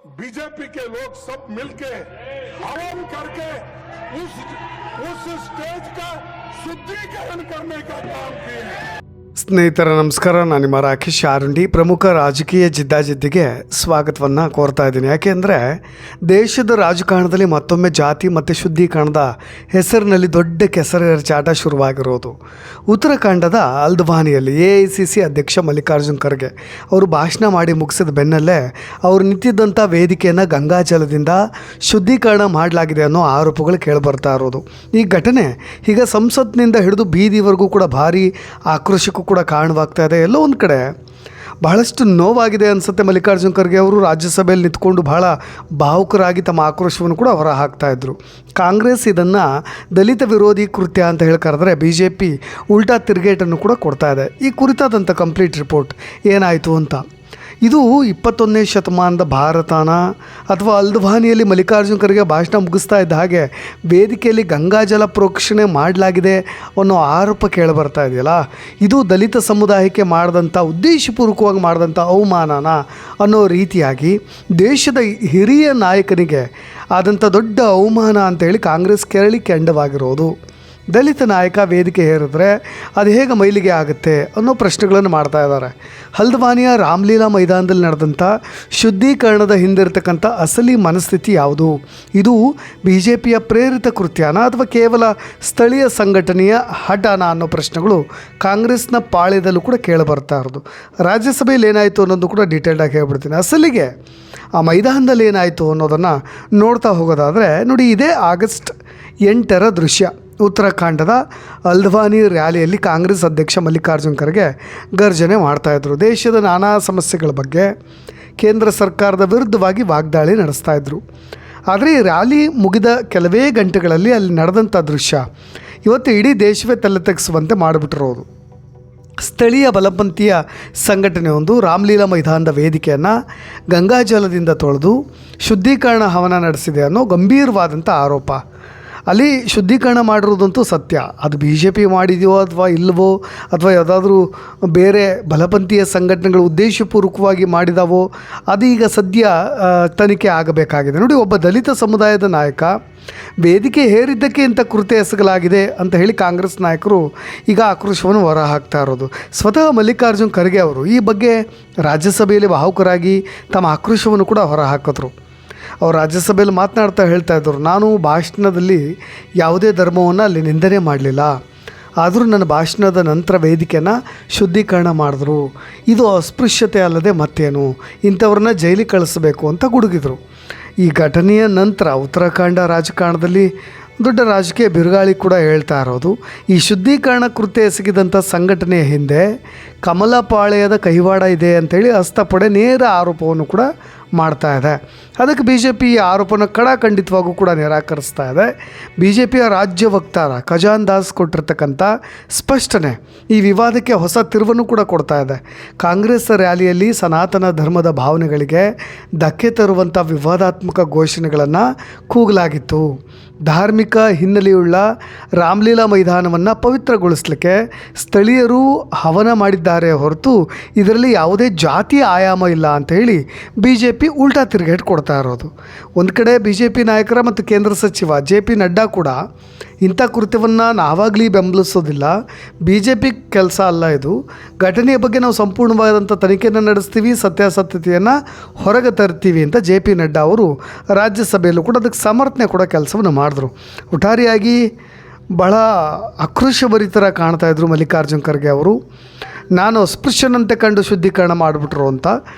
BJP के लोग सब मिलके हवन करके उस स्टेज का शुद्धिकरण करने का काम किए हैं। ಸ್ನೇಹಿತರ ನಮಸ್ಕಾರ. ನಾನು ನಿಮ್ಮ ರಾಕೇಶ್ ಆರುಂಡಿ. ಪ್ರಮುಖ ರಾಜಕೀಯ ಜಿದ್ದಾಜಿದ್ದಿಗೆ ಸ್ವಾಗತವನ್ನು ಕೋರ್ತಾ ಇದ್ದೀನಿ. ಯಾಕೆಂದರೆ ದೇಶದ ರಾಜಕಾರಣದಲ್ಲಿ ಮತ್ತೊಮ್ಮೆ ಜಾತಿ ಮತ್ತು ಶುದ್ಧೀಕರಣದ ಹೆಸರಿನಲ್ಲಿ ದೊಡ್ಡ ಕೆಸರೆರಚಾಟ ಶುರುವಾಗಿರೋದು. ಉತ್ತರಾಖಂಡದ ಹಲ್ದ್ವಾನಿಯಲ್ಲಿ AICC ಅಧ್ಯಕ್ಷ ಮಲ್ಲಿಕಾರ್ಜುನ್ ಖರ್ಗೆ ಅವರು ಭಾಷಣ ಮಾಡಿ ಮುಗಿಸಿದ ಬೆನ್ನಲ್ಲೇ ಅವರು ನಿಂತಿದ್ದಂಥ ವೇದಿಕೆಯನ್ನು ಗಂಗಾಜಲದಿಂದ ಶುದ್ಧೀಕರಣ ಮಾಡಲಾಗಿದೆ ಅನ್ನೋ ಆರೋಪಗಳು ಕೇಳಿಬರ್ತಾ ಇರೋದು. ಈ ಘಟನೆ ಈಗ ಸಂಸತ್ನಿಂದ ಹಿಡಿದು ಬೀದಿವರೆಗೂ ಕೂಡ ಭಾರಿ ಆಕ್ರೋಶಕ್ಕೂ ಕೂಡ ಕಾರಣವಾಗ್ತಾ ಇದೆ. ಎಲ್ಲೋ ಒಂದು ಕಡೆ ಬಹಳಷ್ಟು ನೋವಾಗಿದೆ ಅನಿಸುತ್ತೆ. ಮಲ್ಲಿಕಾರ್ಜುನ್ ಖರ್ಗೆ ಅವರು ರಾಜ್ಯಸಭೆಯಲ್ಲಿ ನಿಂತ್ಕೊಂಡು ಬಹಳ ಭಾವುಕರಾಗಿ ತಮ್ಮ ಆಕ್ರೋಶವನ್ನು ಕೂಡ ಹೊರ ಹಾಕ್ತಾ ಇದ್ದರು. ಕಾಂಗ್ರೆಸ್ ಇದನ್ನು ದಲಿತ ವಿರೋಧಿ ಕೃತ್ಯ ಅಂತ ಹೇಳಿ ಕರೆದ್ರೆ BJP ಉಲ್ಟಾ ತಿರುಗೇಟನ್ನು ಕೂಡ ಕೊಡ್ತಾ ಇದೆ. ಈ ಕುರಿತಾದಂಥ ಕಂಪ್ಲೀಟ್ ರಿಪೋರ್ಟ್ ಏನಾಯಿತು ಅಂತ. ಇದು 21ನೇ ಶತಮಾನದ ಭಾರತನ ಅಥವಾ ಹಲ್ದ್ವಾನಿಯಲ್ಲಿ ಮಲ್ಲಿಕಾರ್ಜುನ್ ಖರ್ಗೆ ಭಾಷಣ ಮುಗಿಸ್ತಾ ಇದ್ದ ಹಾಗೆ ವೇದಿಕೆಯಲ್ಲಿ ಗಂಗಾಜಲ ಪ್ರೋಕ್ಷಣೆ ಮಾಡಲಾಗಿದೆ ಅನ್ನೋ ಆರೋಪ ಕೇಳಿಬರ್ತಾ ಇದೆಯಲ್ಲ, ಇದು ದಲಿತ ಸಮುದಾಯಕ್ಕೆ ಮಾಡಿದಂಥ ಉದ್ದೇಶಪೂರ್ವಕವಾಗಿ ಮಾಡಿದಂಥ ಅವಮಾನನ ಅನ್ನೋ ರೀತಿಯಾಗಿ ದೇಶದ ಹಿರಿಯ ನಾಯಕನಿಗೆ ಆದಂಥ ದೊಡ್ಡ ಅವಮಾನ ಅಂತೇಳಿ ಕಾಂಗ್ರೆಸ್ ಕೆರಳಿ ಕೆಂಡವಾಗಿರೋದು. ದಲಿತ ನಾಯಕ ವೇದಿಕೆ ಏರಿದ್ರೆ ಅದು ಹೇಗೆ ಮೈಲಿಗೆ ಆಗುತ್ತೆ ಅನ್ನೋ ಪ್ರಶ್ನೆಗಳನ್ನು ಮಾಡ್ತಾ ಇದ್ದಾರೆ. ಹಲ್ದ್ವಾನಿಯ ರಾಮಲೀಲಾ ಮೈದಾನದಲ್ಲಿ ನಡೆದಂಥ ಶುದ್ಧೀಕರಣದ ಹಿಂದಿರತಕ್ಕಂಥ ಅಸಲಿ ಮನಸ್ಥಿತಿ ಯಾವುದು? ಇದು BJPಯ ಪ್ರೇರಿತ ಕೃತ್ಯನ ಅಥವಾ ಕೇವಲ ಸ್ಥಳೀಯ ಸಂಘಟನೆಯ ಹಠಾನ ಅನ್ನೋ ಪ್ರಶ್ನೆಗಳು ಕಾಂಗ್ರೆಸ್ನ ಪಾಳ್ಯದಲ್ಲೂ ಕೂಡ ಕೇಳಿಬರ್ತಾ ಇರೋದು. ರಾಜ್ಯಸಭೆಯಲ್ಲಿ ಏನಾಯಿತು ಅನ್ನೋದು ಕೂಡ ಡೀಟೇಲ್ಡಾಗಿ ಹೇಳ್ಬಿಡ್ತೀನಿ. ಅಸಲಿಗೆ ಆ ಮೈದಾನದಲ್ಲಿ ಏನಾಯಿತು ಅನ್ನೋದನ್ನು ನೋಡ್ತಾ ಹೋಗೋದಾದರೆ ನೋಡಿ, ಇದೇ ಆಗಸ್ಟ್ 8ರ ದೃಶ್ಯ. ಉತ್ತರಾಖಂಡದ ಹಲ್ದ್ವಾನಿ ರ್ಯಾಲಿಯಲ್ಲಿ ಕಾಂಗ್ರೆಸ್ ಅಧ್ಯಕ್ಷ ಮಲ್ಲಿಕಾರ್ಜುನ್ ಖರ್ಗೆ ಗರ್ಜನೆ ಮಾಡ್ತಾಯಿದ್ರು. ದೇಶದ ನಾನಾ ಸಮಸ್ಯೆಗಳ ಬಗ್ಗೆ ಕೇಂದ್ರ ಸರ್ಕಾರದ ವಿರುದ್ಧವಾಗಿ ವಾಗ್ದಾಳಿ ನಡೆಸ್ತಾಯಿದ್ರು. ಆದರೆ ಈ ರ್ಯಾಲಿ ಮುಗಿದ ಕೆಲವೇ ಗಂಟೆಗಳಲ್ಲಿ ಅಲ್ಲಿ ನಡೆದಂಥ ದೃಶ್ಯ ಇವತ್ತು ಇಡೀ ದೇಶವೇ ತಲೆ ತೆಗೆಸುವಂತೆ ಮಾಡಿಬಿಟ್ಟಿರೋದು. ಸ್ಥಳೀಯ ಬಲಪಂಥೀಯ ಸಂಘಟನೆಯೊಂದು ರಾಮಲೀಲಾ ಮೈದಾನದ ವೇದಿಕೆಯನ್ನು ಗಂಗಾಜಲದಿಂದ ತೊಳೆದು ಶುದ್ಧೀಕರಣ ಹವನ ನಡೆಸಿದೆ ಅನ್ನೋ ಗಂಭೀರವಾದಂಥ ಆರೋಪ. ಅಲ್ಲಿ ಶುದ್ಧೀಕರಣ ಮಾಡಿರೋದಂತೂ ಸತ್ಯ. ಅದು BJP ಮಾಡಿದೆಯೋ ಅಥವಾ ಇಲ್ಲವೋ ಅಥವಾ ಯಾವುದಾದ್ರೂ ಬೇರೆ ಬಲಪಂಥೀಯ ಸಂಘಟನೆಗಳು ಉದ್ದೇಶಪೂರ್ವಕವಾಗಿ ಮಾಡಿದಾವೋ ಅದು ಈಗ ಸದ್ಯ ತನಿಖೆ ಆಗಬೇಕಾಗಿದೆ. ನೋಡಿ, ಒಬ್ಬ ದಲಿತ ಸಮುದಾಯದ ನಾಯಕ ವೇದಿಕೆ ಹೇರಿದ್ದಕ್ಕೆ ಇಂಥ ಕೃತ್ಯ ಎಸಗಲಾಗಿದೆ ಅಂತ ಹೇಳಿ ಕಾಂಗ್ರೆಸ್ ನಾಯಕರು ಈಗ ಆಕ್ರೋಶವನ್ನು ಹೊರ ಹಾಕ್ತಾ ಇರೋದು. ಸ್ವತಃ ಮಲ್ಲಿಕಾರ್ಜುನ್ ಖರ್ಗೆ ಅವರು ಈ ಬಗ್ಗೆ ರಾಜ್ಯಸಭೆಯಲ್ಲಿ ಭಾವುಕರಾಗಿ ತಮ್ಮ ಆಕ್ರೋಶವನ್ನು ಕೂಡ ಹೊರ ಹಾಕಿದ್ರು. ಅವರು ರಾಜ್ಯಸಭೆಯಲ್ಲಿ ಮಾತನಾಡ್ತಾ ಹೇಳ್ತಾ ಇದ್ದರು, ನಾನು ಭಾಷಣದಲ್ಲಿ ಯಾವುದೇ ಧರ್ಮವನ್ನು ಅಲ್ಲಿ ನಿಂದನೆ ಮಾಡಲಿಲ್ಲ, ಆದರೂ ನನ್ನ ಭಾಷಣದ ನಂತರ ವೇದಿಕೆಯನ್ನು ಶುದ್ಧೀಕರಣ ಮಾಡಿದ್ರು. ಇದು ಅಸ್ಪೃಶ್ಯತೆ ಅಲ್ಲದೆ ಮತ್ತೇನು, ಇಂಥವ್ರನ್ನ ಜೈಲಿಗೆ ಕಳಿಸಬೇಕು ಅಂತ ಗುಡುಗಿದ್ರು. ಈ ಘಟನೆಯ ನಂತರ ಉತ್ತರಾಖಂಡ ರಾಜಕಾರಣದಲ್ಲಿ ದೊಡ್ಡ ರಾಜಕೀಯ ಬಿರುಗಾಳಿ ಕೂಡ ಹೇಳ್ತಾ ಇರೋದು. ಈ ಶುದ್ಧೀಕರಣ ಕೃತ್ಯ ಎಸಗಿದಂಥ ಸಂಘಟನೆಯ ಹಿಂದೆ ಕಮಲಪಾಳ್ಯದ ಕೈವಾಡ ಇದೆ ಅಂಥೇಳಿ ಹಸ್ತಪಡೆ ನೇರ ಆರೋಪವನ್ನು ಕೂಡ ಮಾಡ್ತಾ ಇದೆ. ಅದಕ್ಕೆ BJP ಈ ಆರೋಪನ ಖಂಡಿತವಾಗೂ ಕೂಡ ನಿರಾಕರಿಸ್ತಾ ಇದೆ. BJPಯ ರಾಜ್ಯ ವಕ್ತಾರ ಖಜಾನ್ ದಾಸ್ ಕೊಟ್ಟಿರ್ತಕ್ಕಂಥ ಸ್ಪಷ್ಟನೆ ಈ ವಿವಾದಕ್ಕೆ ಹೊಸ ತಿರುವನ್ನು ಕೂಡ ಕೊಡ್ತಾ ಇದೆ. ಕಾಂಗ್ರೆಸ್ ರ್ಯಾಲಿಯಲ್ಲಿ ಸನಾತನ ಧರ್ಮದ ಭಾವನೆಗಳಿಗೆ ಧಕ್ಕೆ ತರುವಂಥ ವಿವಾದಾತ್ಮಕ ಘೋಷಣೆಗಳನ್ನು ಕೂಗಲಾಗಿತ್ತು. ಧಾರ್ಮಿಕ ಹಿನ್ನೆಲೆಯುಳ್ಳ ರಾಮಲೀಲಾ ಮೈದಾನವನ್ನು ಪವಿತ್ರಗೊಳಿಸಲಿಕ್ಕೆ ಸ್ಥಳೀಯರು ಹವನ ಮಾಡಿದ್ದಾರೆ ಹೊರತು ಇದರಲ್ಲಿ ಯಾವುದೇ ಜಾತಿಯ ಆಯಾಮ ಇಲ್ಲ ಅಂತ ಹೇಳಿ BJP ಉಲ್ಟಾ ತಿರುಗೇಟು ಕೊಡ್ತಾ ಇರೋದು. ಒಂದು ಕಡೆ BJP ನಾಯಕರ ಮತ್ತು ಕೇಂದ್ರ ಸಚಿವ JP ನಡ್ಡಾ ಕೂಡ ಇಂಥ ಕೃತ್ಯವನ್ನು ನಾವಾಗಲಿ ಬೆಂಬಲಿಸೋದಿಲ್ಲ, BJP ಕೆಲಸ ಅಲ್ಲ ಇದು, ಘಟನೆಯ ಬಗ್ಗೆ ನಾವು ಸಂಪೂರ್ಣವಾದಂಥ ತನಿಖೆಯನ್ನು ನಡೆಸ್ತೀವಿ, ಸತ್ಯಾಸತ್ಯತೆಯನ್ನು ಹೊರಗೆ ತರ್ತೀವಿ ಅಂತ JP ನಡ್ಡಾ ಅವರು ರಾಜ್ಯಸಭೆಯಲ್ಲೂ ಕೂಡ ಅದಕ್ಕೆ ಸಮರ್ಥನೆ ಕೊಡೋ ಕೆಲಸವನ್ನು ಮಾಡಿದ್ರು. ಒಟ್ಟಾರೆಯಾಗಿ ಬಹಳ ಆಕ್ರೋಶಭರಿತರ ಕಾಣ್ತಾಯಿದ್ರು ಮಲ್ಲಿಕಾರ್ಜುನ್ ಖರ್ಗೆ ಅವರು. ನಾನು ಅಸ್ಪೃಶ್ಯನಂತೆ ಕಂಡು ಶುದ್ಧೀಕರಣ ಮಾಡಿಬಿಟ್ರು ಅಂತ.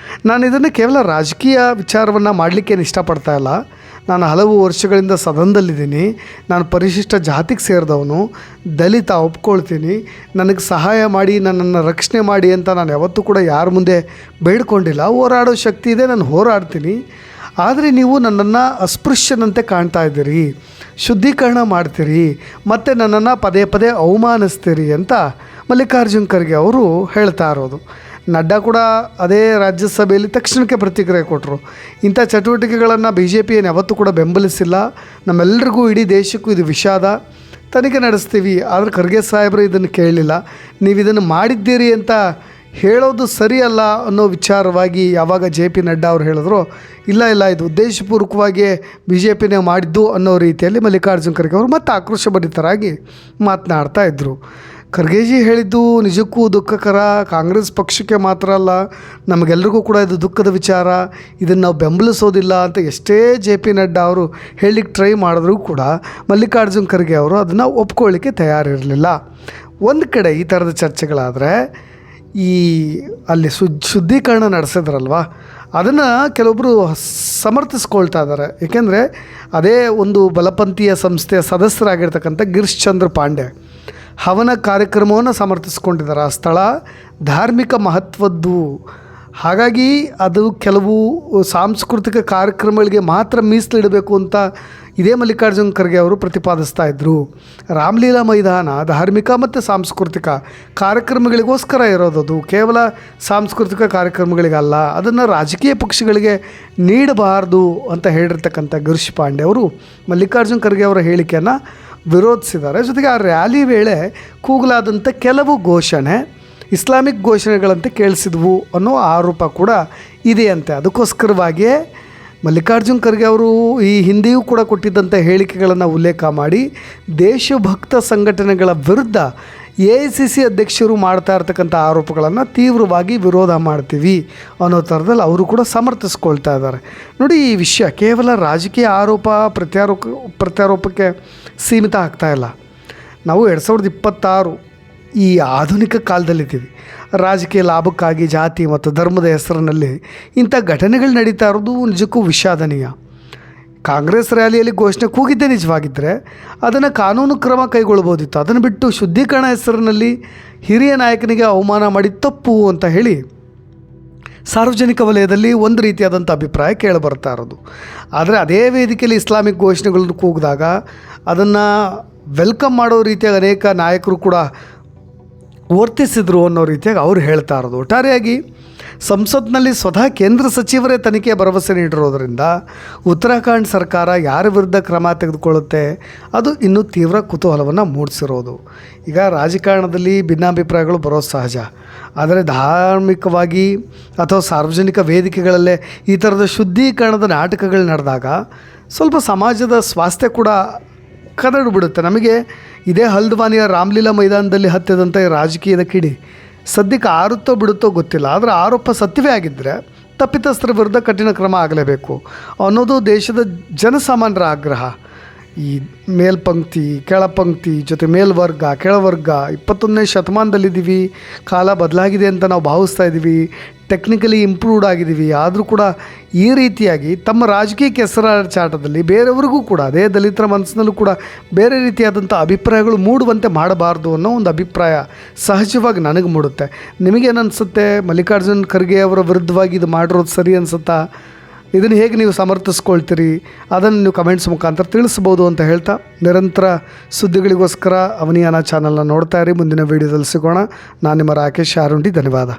ನಾನು ಇದನ್ನು ಕೇವಲ ರಾಜಕೀಯ ವಿಚಾರವನ್ನು ಮಾಡಲಿಕ್ಕೇನು ಇಷ್ಟಪಡ್ತಾ ಇಲ್ಲ. ನಾನು ಹಲವು ವರ್ಷಗಳಿಂದ ಸದನದಲ್ಲಿದ್ದೀನಿ. ನಾನು ಪರಿಶಿಷ್ಟ ಜಾತಿಗೆ ಸೇರಿದವನು, ದಲಿತ ಒಪ್ಕೊಳ್ತೀನಿ. ನನಗೆ ಸಹಾಯ ಮಾಡಿ, ನನ್ನನ್ನು ರಕ್ಷಣೆ ಮಾಡಿ ಅಂತ ನಾನು ಯಾವತ್ತೂ ಕೂಡ ಯಾರ ಮುಂದೆ ಬೇಡ್ಕೊಂಡಿಲ್ಲ. ಹೋರಾಡೋ ಶಕ್ತಿ ಇದೆ, ನಾನು ಹೋರಾಡ್ತೀನಿ. ಆದರೆ ನೀವು ನನ್ನನ್ನು ಅಸ್ಪೃಶ್ಯನಂತೆ ಕಾಣ್ತಾ ಇದ್ದೀರಿ, ಶುದ್ಧೀಕರಣ ಮಾಡ್ತೀರಿ, ಮತ್ತು ನನ್ನನ್ನು ಪದೇ ಪದೇ ಅವಮಾನಿಸ್ತೀರಿ ಅಂತ ಮಲ್ಲಿಕಾರ್ಜುನ್ ಖರ್ಗೆ ಅವರು ಹೇಳ್ತಾ ಇರೋದು. ನಡ್ಡಾ ಕೂಡ ಅದೇ ರಾಜ್ಯಸಭೆಯಲ್ಲಿ ತಕ್ಷಣಕ್ಕೆ ಪ್ರತಿಕ್ರಿಯೆ ಕೊಟ್ಟರು. ಇಂಥ ಚಟುವಟಿಕೆಗಳನ್ನು BJP ಏನು ಯಾವತ್ತೂ ಕೂಡ ಬೆಂಬಲಿಸಿಲ್ಲ. ನಮ್ಮೆಲ್ಲರಿಗೂ ಇಡೀ ದೇಶಕ್ಕೂ ಇದು ವಿಷಾದ. ತನಿಖೆ ನಡೆಸ್ತೀವಿ, ಆದರೆ ಖರ್ಗೆ ಸಾಹೇಬರು ಇದನ್ನು ಕೇಳಲಿಲ್ಲ. ನೀವು ಇದನ್ನು ಮಾಡಿದ್ದೀರಿ ಅಂತ ಹೇಳೋದು ಸರಿಯಲ್ಲ ಅನ್ನೋ ವಿಚಾರವಾಗಿ ಯಾವಾಗ ಜೆ ಪಿ ನಡ್ಡಾ ಅವರು ಹೇಳಿದ್ರು, ಇಲ್ಲ ಇದು ಉದ್ದೇಶಪೂರ್ವಕವಾಗಿ ಬಿ ಜೆ ಪಿನೇ ಮಾಡಿದ್ದು ಅನ್ನೋ ರೀತಿಯಲ್ಲಿ ಮಲ್ಲಿಕಾರ್ಜುನ್ ಖರ್ಗೆ ಅವರು ಮತ್ತೆ ಆಕ್ರೋಶಭರಿತರಾಗಿ ಮಾತನಾಡ್ತಾ ಇದ್ದರು. ಖರ್ಗೆಜಿ ಹೇಳಿದ್ದು ನಿಜಕ್ಕೂ ದುಃಖಕರ. ಕಾಂಗ್ರೆಸ್ ಪಕ್ಷಕ್ಕೆ ಮಾತ್ರ ಅಲ್ಲ, ನಮಗೆಲ್ರಿಗೂ ಕೂಡ ಇದು ದುಃಖದ ವಿಚಾರ. ಇದನ್ನು ನಾವು ಬೆಂಬಲಿಸೋದಿಲ್ಲ ಅಂತ ಎಷ್ಟೇ ಜೆ ಪಿ ನಡ್ಡಾ ಅವರು ಹೇಳಲಿಕ್ಕೆ ಟ್ರೈ ಮಾಡಿದ್ರೂ ಕೂಡ ಮಲ್ಲಿಕಾರ್ಜುನ್ ಖರ್ಗೆ ಅವರು ಅದನ್ನು ಒಪ್ಕೊಳ್ಳಿಕ್ಕೆ ತಯಾರಿರಲಿಲ್ಲ. ಒಂದು ಕಡೆ ಈ ಥರದ ಚರ್ಚೆಗಳಾದರೆ ಅಲ್ಲಿ ಶುದ್ಧೀಕರಣ ನಡೆಸಿದ್ರಲ್ವ, ಅದನ್ನು ಕೆಲವೊಬ್ಬರು ಸಮರ್ಥಿಸ್ಕೊಳ್ತಾ ಇದ್ದಾರೆ. ಏಕೆಂದರೆ ಅದೇ ಒಂದು ಬಲಪಂಥೀಯ ಸಂಸ್ಥೆಯ ಸದಸ್ಯರಾಗಿರ್ತಕ್ಕಂಥ ಗಿರೀಶ್ ಚಂದ್ರ ಪಾಂಡೆ ಹವನ ಕಾರ್ಯಕ್ರಮವನ್ನು ಸಮರ್ಥಿಸ್ಕೊಂಡಿದ್ದಾರೆ. ಆ ಸ್ಥಳ ಧಾರ್ಮಿಕ ಮಹತ್ವದ್ದು, ಹಾಗಾಗಿ ಅದು ಕೆಲವು ಸಾಂಸ್ಕೃತಿಕ ಕಾರ್ಯಕ್ರಮಗಳಿಗೆ ಮಾತ್ರ ಮೀಸಲಿಡಬೇಕು ಅಂತ ಇದೇ ಮಲ್ಲಿಕಾರ್ಜುನ್ ಖರ್ಗೆ ಅವರು ಪ್ರತಿಪಾದಿಸ್ತಾ ಇದ್ದರು. ರಾಮಲೀಲಾ ಮೈದಾನ ಧಾರ್ಮಿಕ ಮತ್ತು ಸಾಂಸ್ಕೃತಿಕ ಕಾರ್ಯಕ್ರಮಗಳಿಗೋಸ್ಕರ ಇರೋದದು, ಕೇವಲ ಸಾಂಸ್ಕೃತಿಕ ಕಾರ್ಯಕ್ರಮಗಳಿಗಲ್ಲ. ಅದನ್ನು ರಾಜಕೀಯ ಪಕ್ಷಗಳಿಗೆ ನೀಡಬಾರ್ದು ಅಂತ ಹೇಳಿರ್ತಕ್ಕಂಥ ಗಿರೀಶ್ ಪಾಂಡೆ ಅವರು ಮಲ್ಲಿಕಾರ್ಜುನ್ ಖರ್ಗೆ ಅವರ ಹೇಳಿಕೆಯನ್ನು ವಿರೋಧಿಸಿದ್ದಾರೆ. ಜೊತೆಗೆ ಆ ರ್ಯಾಲಿ ವೇಳೆ ಕೂಗಲಾದಂಥ ಕೆಲವು ಘೋಷಣೆ ಇಸ್ಲಾಮಿಕ್ ಘೋಷಣೆಗಳಂತೆ ಕೇಳಿಸಿದ್ವು ಅನ್ನೋ ಆರೋಪ ಕೂಡ ಇದೆಯಂತೆ. ಅದಕ್ಕೋಸ್ಕರವಾಗಿಯೇ ಮಲ್ಲಿಕಾರ್ಜುನ್ ಖರ್ಗೆ ಅವರು ಈ ಹಿಂದೆಯೂ ಕೂಡ ಕೊಟ್ಟಿದ್ದಂಥ ಹೇಳಿಕೆಗಳನ್ನು ಉಲ್ಲೇಖ ಮಾಡಿ ದೇಶಭಕ್ತ ಸಂಘಟನೆಗಳ ವಿರುದ್ಧ AICC ಅಧ್ಯಕ್ಷರು ಮಾಡ್ತಾ ಇರ್ತಕ್ಕಂಥ ಆರೋಪಗಳನ್ನು ತೀವ್ರವಾಗಿ ವಿರೋಧ ಮಾಡ್ತೀವಿ ಅನ್ನೋ ಥರದಲ್ಲಿ ಅವರು ಕೂಡ ಸಮರ್ಥಿಸ್ಕೊಳ್ತಾ ಇದ್ದಾರೆ. ನೋಡಿ, ಈ ವಿಷಯ ಕೇವಲ ರಾಜಕೀಯ ಆರೋಪ ಪ್ರತ್ಯಾರೋಪಕ್ಕೆ ಸೀಮಿತ ಆಗ್ತಾಯಿಲ್ಲ. ನಾವು 2026 ಈ ಆಧುನಿಕ ಕಾಲದಲ್ಲಿದ್ದೀವಿ. ರಾಜಕೀಯ ಲಾಭಕ್ಕಾಗಿ ಜಾತಿ ಮತ್ತು ಧರ್ಮದ ಹೆಸರಿನಲ್ಲಿ ಇಂಥ ಘಟನೆಗಳು ನಡೀತಾ ಇರೋದು ನಿಜಕ್ಕೂ ವಿಷಾದನೀಯ. ಕಾಂಗ್ರೆಸ್ ರ್ಯಾಲಿಯಲ್ಲಿ ಘೋಷಣೆ ಕೂಗಿದ್ದೇ ನಿಜವಾಗಿದ್ದರೆ ಅದನ್ನು ಕಾನೂನು ಕ್ರಮ ಕೈಗೊಳ್ಬೋದಿತ್ತು. ಅದನ್ನು ಬಿಟ್ಟು ಶುದ್ಧೀಕರಣ ಹೆಸರಿನಲ್ಲಿ ಹಿರಿಯ ನಾಯಕನಿಗೆ ಅವಮಾನ ಮಾಡಿ ತಪ್ಪು ಅಂತ ಹೇಳಿ ಸಾರ್ವಜನಿಕ ವಲಯದಲ್ಲಿ ಒಂದು ರೀತಿಯಾದಂಥ ಅಭಿಪ್ರಾಯ ಕೇಳಿಬರ್ತಾ ಇರೋದು. ಆದರೆ ಅದೇ ವೇದಿಕೆಯಲ್ಲಿ ಇಸ್ಲಾಮಿಕ್ ಘೋಷಣೆಗಳನ್ನು ಕೂಗಿದಾಗ ಅದನ್ನು ವೆಲ್ಕಮ್ ಮಾಡೋ ರೀತಿಯಾಗಿ ಅನೇಕ ನಾಯಕರು ಕೂಡ ವರ್ತಿಸಿದರು ಅನ್ನೋ ರೀತಿಯಾಗಿ ಅವರು ಹೇಳ್ತಾ ಇರೋದು. ಒಟ್ಟಾರೆಯಾಗಿ ಸಂಸತ್ನಲ್ಲಿ ಸ್ವತಃ ಕೇಂದ್ರ ಸಚಿವರೇ ತನಿಖೆ ಭರವಸೆ ನೀಡಿರೋದರಿಂದ ಉತ್ತರಾಖಂಡ್ ಸರ್ಕಾರ ಯಾರ ವಿರುದ್ಧ ಕ್ರಮ ತೆಗೆದುಕೊಳ್ಳುತ್ತೆ ಅದು ಇನ್ನೂ ತೀವ್ರ ಕುತೂಹಲವನ್ನು ಮೂಡಿಸಿರೋದು. ಈಗ ರಾಜಕಾರಣದಲ್ಲಿ ಭಿನ್ನಾಭಿಪ್ರಾಯಗಳು ಬರೋದು ಸಹಜ, ಆದರೆ ಧಾರ್ಮಿಕವಾಗಿ ಅಥವಾ ಸಾರ್ವಜನಿಕ ವೇದಿಕೆಗಳಲ್ಲೇ ಈ ಥರದ ಶುದ್ಧೀಕರಣದ ನಾಟಕಗಳು ನಡೆದಾಗ ಸ್ವಲ್ಪ ಸಮಾಜದ ಸ್ವಾಸ್ಥ್ಯ ಕೂಡ ಕದಡು ಬಿಡುತ್ತೆ. ನಮಗೆ ಇದೇ ಹಲ್ದ್ವಾನಿಯ ರಾಮಲೀಲಾ ಮೈದಾನದಲ್ಲಿ ಹತ್ತಿದಂಥ ರಾಜಕೀಯದ ಕಿಡಿ ಸದ್ಯಕ್ಕೆ ಆರುತ್ತೋ ಬಿಡುತ್ತೋ ಗೊತ್ತಿಲ್ಲ. ಆದರೆ ಆರೋಪ ಸತ್ಯವೇ ಆಗಿದ್ದರೆ ತಪ್ಪಿತಸ್ಥರ ವಿರುದ್ಧ ಕಠಿಣ ಕ್ರಮ ಆಗಲೇಬೇಕು ಅನ್ನೋದು ದೇಶದ ಜನಸಾಮಾನ್ಯರ ಆಗ್ರಹ. ಈ ಮೇಲ್ಪಂಕ್ತಿ ಕೆಳಪಂಕ್ತಿ ಜೊತೆ ಮೇಲ್ವರ್ಗ ಕೆಳವರ್ಗ 21ನೇ ಶತಮಾನದಲ್ಲಿದ್ದೀವಿ. ಕಾಲ ಬದಲಾಗಿದೆ ಅಂತ ನಾವು ಭಾವಿಸ್ತಾ ಇದ್ದೀವಿ, ಟೆಕ್ನಿಕಲಿ ಇಂಪ್ರೂವ್ಡ್ ಆಗಿದ್ದೀವಿ. ಆದರೂ ಕೂಡ ಈ ರೀತಿಯಾಗಿ ತಮ್ಮ ರಾಜಕೀಯ ಕೆಸರಾಚಾಟದಲ್ಲಿ ಬೇರೆಯವ್ರಿಗೂ ಕೂಡ ಅದೇ ದಲಿತರ ಮನಸ್ಸಿನಲ್ಲೂ ಕೂಡ ಬೇರೆ ರೀತಿಯಾದಂಥ ಅಭಿಪ್ರಾಯಗಳು ಮೂಡುವಂತೆ ಮಾಡಬಾರ್ದು ಅನ್ನೋ ಒಂದು ಅಭಿಪ್ರಾಯ ಸಹಜವಾಗಿ ನನಗೆ ಮೂಡುತ್ತೆ. ನಿಮಗೇನು ಅನಿಸುತ್ತೆ? ಮಲ್ಲಿಕಾರ್ಜುನ್ ಖರ್ಗೆ ಅವರ ವಿರುದ್ಧವಾಗಿ ಇದು ಮಾಡಿರೋದು ಸರಿ ಅನಿಸುತ್ತಾ? ಇದನ್ನು ಹೇಗೆ ನೀವು ಸಮರ್ಥಿಸ್ಕೊಳ್ತೀರಿ? ಅದನ್ನು ನೀವು ಕಮೆಂಟ್ಸ್ ಮುಖಾಂತರ ತಿಳಿಸ್ಬೋದು ಅಂತ ಹೇಳ್ತಾ, ನಿರಂತರ ಸುದ್ದಿಗಳಿಗೋಸ್ಕರ ಅವನಿಯಾನ ಚಾನಲ್ನ ನೋಡ್ತಾ ಇರಿ. ಮುಂದಿನ ವೀಡಿಯೋದಲ್ಲಿ ಸಿಗೋಣ. ನಾನು ನಿಮ್ಮ ರಾಕೇಶ್ ಆರುಂಡಿ. ಧನ್ಯವಾದ.